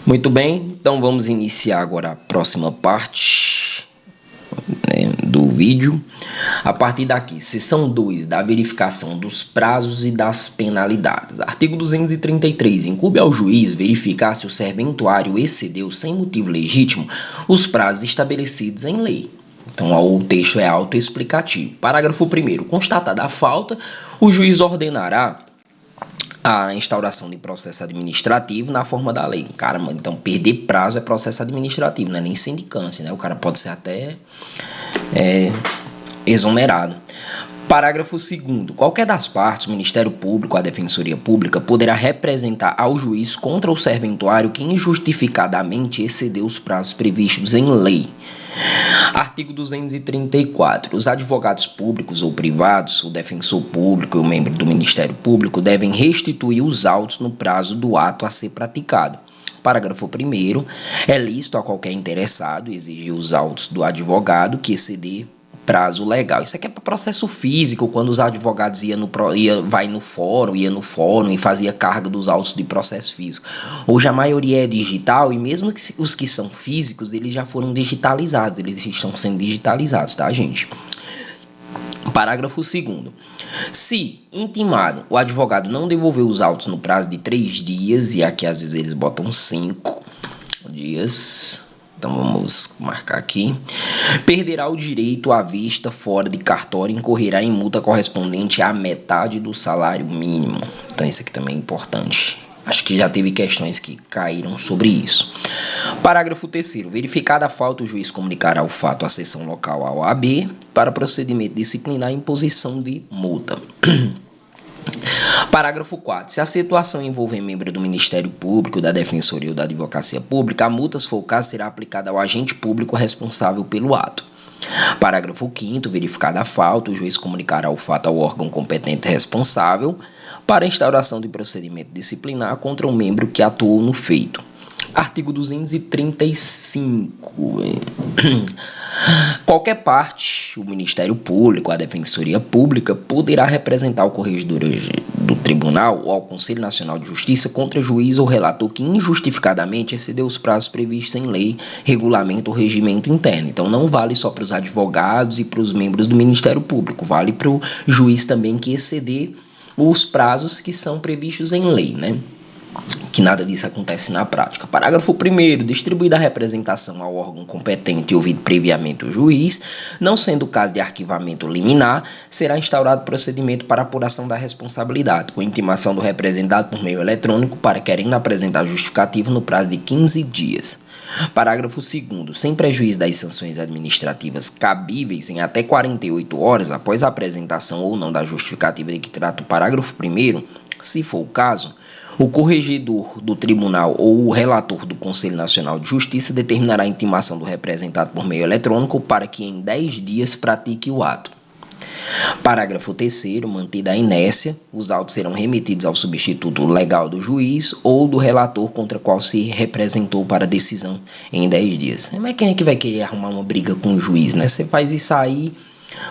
Muito bem, então vamos iniciar agora a próxima parte, do vídeo. A partir daqui, seção 2 da verificação dos prazos e das penalidades. Artigo 233. Incumbe ao juiz verificar se o serventuário excedeu sem motivo legítimo os prazos estabelecidos em lei. Então, o texto é autoexplicativo. Parágrafo 1º. Constatada a falta, o juiz ordenará a instauração de processo administrativo na forma da lei. Caramba, então perder prazo é processo administrativo, não é nem sindicância, né? O cara pode ser até exonerado. Parágrafo 2º. Qualquer das partes, o Ministério Público, a Defensoria Pública, poderá representar ao juiz contra o serventuário que injustificadamente excedeu os prazos previstos em lei. Artigo 234. Os advogados públicos ou privados, o defensor público e o membro do Ministério Público devem restituir os autos no prazo do ato a ser praticado. Parágrafo 1º. É lícito a qualquer interessado exigir os autos do advogado que exceder prazo legal. Isso aqui é para processo físico, quando os advogados ia no fórum e fazia carga dos autos de processo físico. Hoje a maioria é digital e mesmo os que são físicos, eles já foram digitalizados, eles estão sendo digitalizados, tá, gente? Parágrafo 2º. Se intimado, o advogado não devolver os autos no prazo de 3 dias, e aqui às vezes eles botam 5 dias... Então vamos marcar aqui. Perderá o direito à vista fora de cartório e incorrerá em multa correspondente à metade do salário mínimo. Então isso aqui também é importante. Acho que já teve questões que caíram sobre isso. Parágrafo 3º. Verificada a falta, o juiz comunicará o fato à seção local à OAB para procedimento disciplinar e imposição de multa. Parágrafo 4º. Se a situação envolver membro do Ministério Público, da Defensoria ou da Advocacia Pública, a multa, se for o caso, será aplicada ao agente público responsável pelo ato. Parágrafo 5º. Verificada a falta, o juiz comunicará o fato ao órgão competente responsável para a instauração de procedimento disciplinar contra um membro que atuou no feito. Artigo 235. Qualquer parte, o Ministério Público, a Defensoria Pública, poderá representar o corregedor do Tribunal ou ao Conselho Nacional de Justiça contra juiz ou relator que injustificadamente excedeu os prazos previstos em lei, regulamento ou regimento interno. Então não vale só para os advogados e para os membros do Ministério Público, vale para o juiz também que exceder os prazos que são previstos em lei, né? Que nada disso acontece na prática. Parágrafo 1º. Distribuída a representação ao órgão competente e ouvido previamente o juiz, não sendo o caso de arquivamento liminar, será instaurado procedimento para apuração da responsabilidade, com intimação do representado por meio eletrônico para querendo apresentar justificativo no prazo de 15 dias. Parágrafo 2º. Sem prejuízo das sanções administrativas cabíveis em até 48 horas após a apresentação ou não da justificativa de que trata o parágrafo 1º, se for o caso, o corregedor do tribunal ou o relator do Conselho Nacional de Justiça determinará a intimação do representado por meio eletrônico para que em 10 dias pratique o ato. Parágrafo 3º. Mantida a inércia, os autos serão remetidos ao substituto legal do juiz ou do relator contra qual se representou para decisão em 10 dias. Mas quem é que vai querer arrumar uma briga com o juiz, né? Você faz isso aí,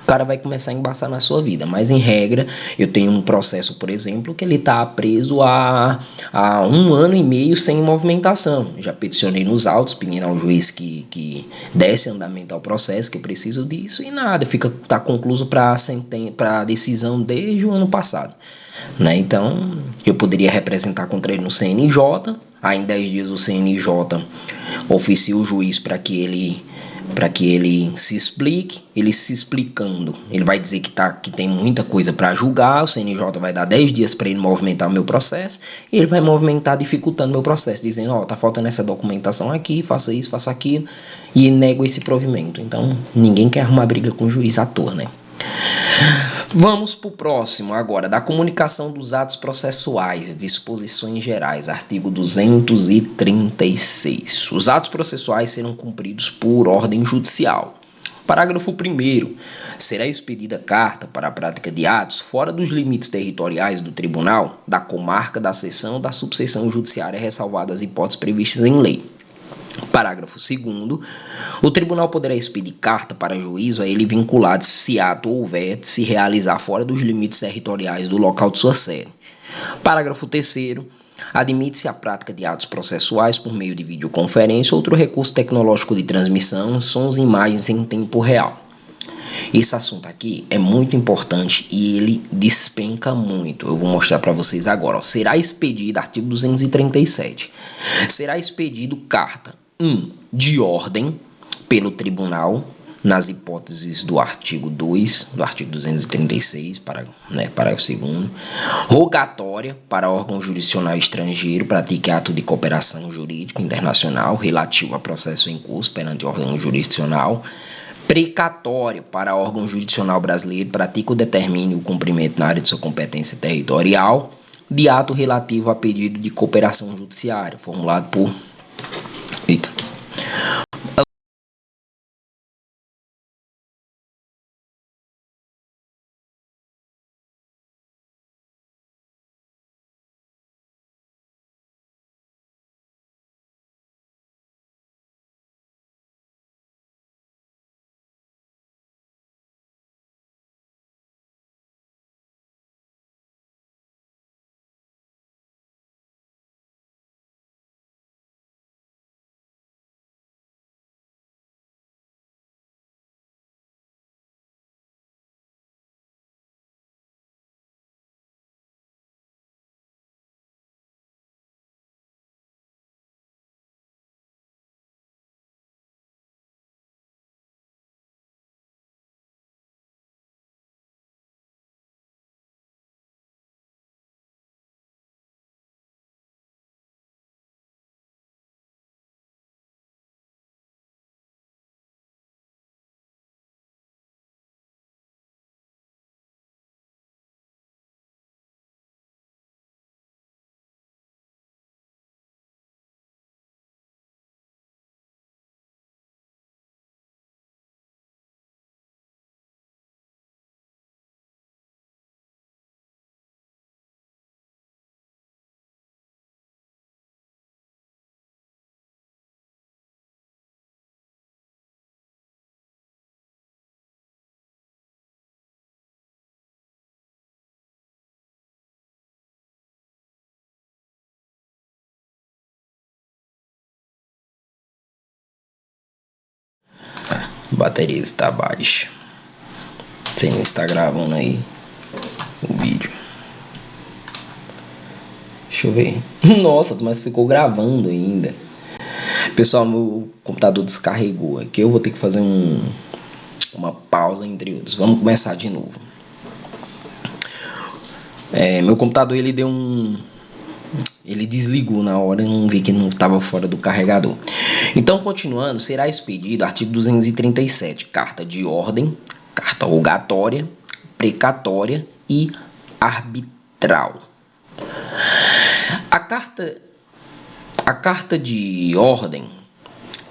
o cara vai começar a embaçar na sua vida. Mas, em regra, eu tenho um processo, por exemplo, que ele está preso há 1 ano e meio sem movimentação. Já peticionei nos autos, pedindo ao juiz que desse andamento ao processo, que eu preciso disso, e nada, está concluso para a decisão desde o ano passado. Né? Então, eu poderia representar contra ele no CNJ, aí em 10 dias o CNJ oficia o juiz para que ele se explique. Ele se explicando, ele vai dizer que tem muita coisa para julgar, o CNJ vai dar 10 dias para ele movimentar o meu processo, e ele vai movimentar dificultando o meu processo, dizendo, tá faltando essa documentação aqui, faça isso, faça aquilo, e nego esse provimento. Então, ninguém quer arrumar briga com o juiz à toa, né? Vamos para o próximo agora, da comunicação dos atos processuais, disposições gerais, artigo 236. Os atos processuais serão cumpridos por ordem judicial. Parágrafo 1º. Será expedida carta para a prática de atos fora dos limites territoriais do tribunal, da comarca, da seção ou da subseção judiciária, ressalvadas as hipóteses previstas em lei. Parágrafo 2º. O tribunal poderá expedir carta para juízo a ele vinculado se ato houver de se realizar fora dos limites territoriais do local de sua sede. Parágrafo 3º. Admite-se a prática de atos processuais por meio de videoconferência ou outro recurso tecnológico de transmissão, sons e imagens em tempo real. Esse assunto aqui é muito importante e ele despenca muito. Eu vou mostrar para vocês agora. Ó. Será expedido, artigo 237, será expedido carta 1. De ordem pelo tribunal, nas hipóteses do artigo 2, do artigo 236, parágrafo 2º, rogatória para órgão jurisdicional estrangeiro pratique ato de cooperação jurídica internacional relativo a processo em curso perante órgão jurisdicional, precatória para órgão jurisdicional brasileiro pratique ou determine o cumprimento na área de sua competência territorial de ato relativo a pedido de cooperação judiciária, formulado por... Eita. Bateria está baixa. Você não está gravando aí o vídeo. Deixa eu ver. Nossa, mas ficou gravando ainda. Pessoal, meu computador descarregou. Aqui eu vou ter que fazer uma pausa entre outros. Vamos começar de novo. Meu computador ele deu ele desligou na hora, não vi que não estava fora do carregador. Então, continuando, será expedido artigo 237, carta de ordem, carta rogatória, precatória e arbitral. A carta de ordem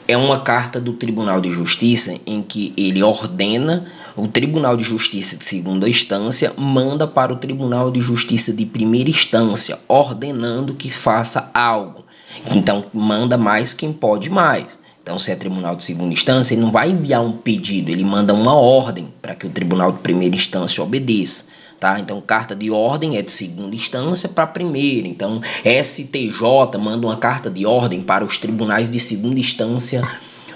é uma carta do Tribunal de Justiça em que ele ordena, o Tribunal de Justiça de segunda instância manda para o Tribunal de Justiça de primeira instância, ordenando que faça algo. Então, manda mais quem pode mais. Então, se é Tribunal de segunda instância, ele não vai enviar um pedido, ele manda uma ordem para que o Tribunal de primeira instância obedeça. Tá? Então, carta de ordem é de segunda instância para primeira. Então, STJ manda uma carta de ordem para os tribunais de segunda instância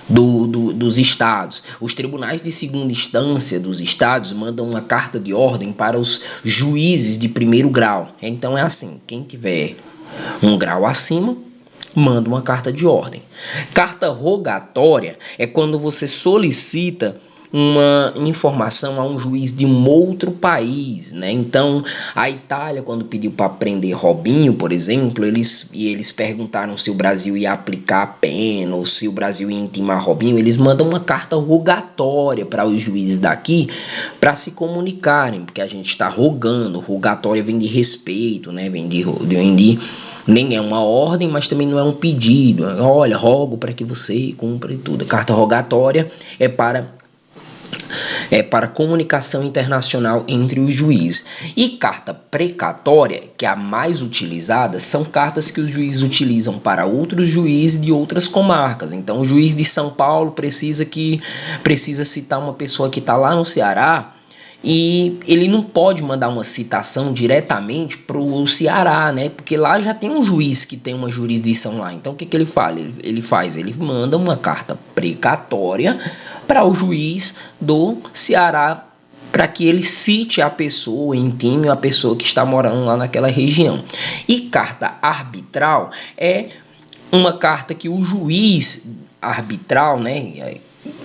dos estados. Os tribunais de segunda instância dos estados mandam uma carta de ordem para os juízes de primeiro grau. Então, é assim, quem tiver um grau acima, manda uma carta de ordem. Carta rogatória é quando você solicita uma informação a um juiz de um outro país, né? Então, a Itália, quando pediu para prender Robinho, por exemplo, eles perguntaram se o Brasil ia aplicar a pena ou se o Brasil ia intimar Robinho, eles mandam uma carta rogatória para os juízes daqui para se comunicarem, porque a gente está rogando, rogatória vem de respeito, né? Vem de nem é uma ordem, mas também não é um pedido. Olha, rogo para que você cumpra e tudo. Carta rogatória é para comunicação internacional entre os juízes. E carta precatória, que é a mais utilizada, são cartas que os juízes utilizam para outros juízes de outras comarcas. Então, o juiz de São Paulo precisa citar uma pessoa que está lá no Ceará E ele não pode mandar uma citação diretamente para o Ceará, né? Porque lá já tem um juiz que tem uma jurisdição lá. Então o que ele faz? Ele manda uma carta precatória para o juiz do Ceará para que ele cite a pessoa, intime a pessoa que está morando lá naquela região. E carta arbitral é uma carta que o juiz arbitral, né,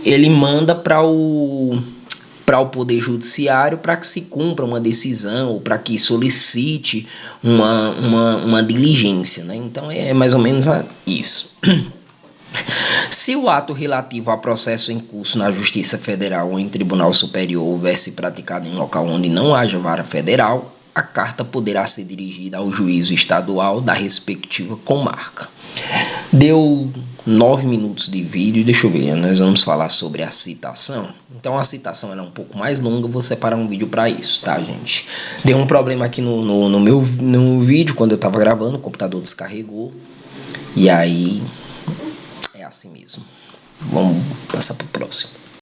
ele manda para o Poder Judiciário para que se cumpra uma decisão ou para que solicite uma diligência, né? Então é mais ou menos isso. Se o ato relativo a processo em curso na Justiça Federal ou em Tribunal Superior houver se praticado em local onde não haja vara federal, a carta poderá ser dirigida ao juízo estadual da respectiva comarca. Deu 9 minutos de vídeo, deixa eu ver, nós vamos falar sobre a citação. Então a citação é um pouco mais longa, vou separar um vídeo para isso, tá, gente? Deu um problema aqui no vídeo, quando eu estava gravando, o computador descarregou, e aí é assim mesmo. Vamos passar para o próximo.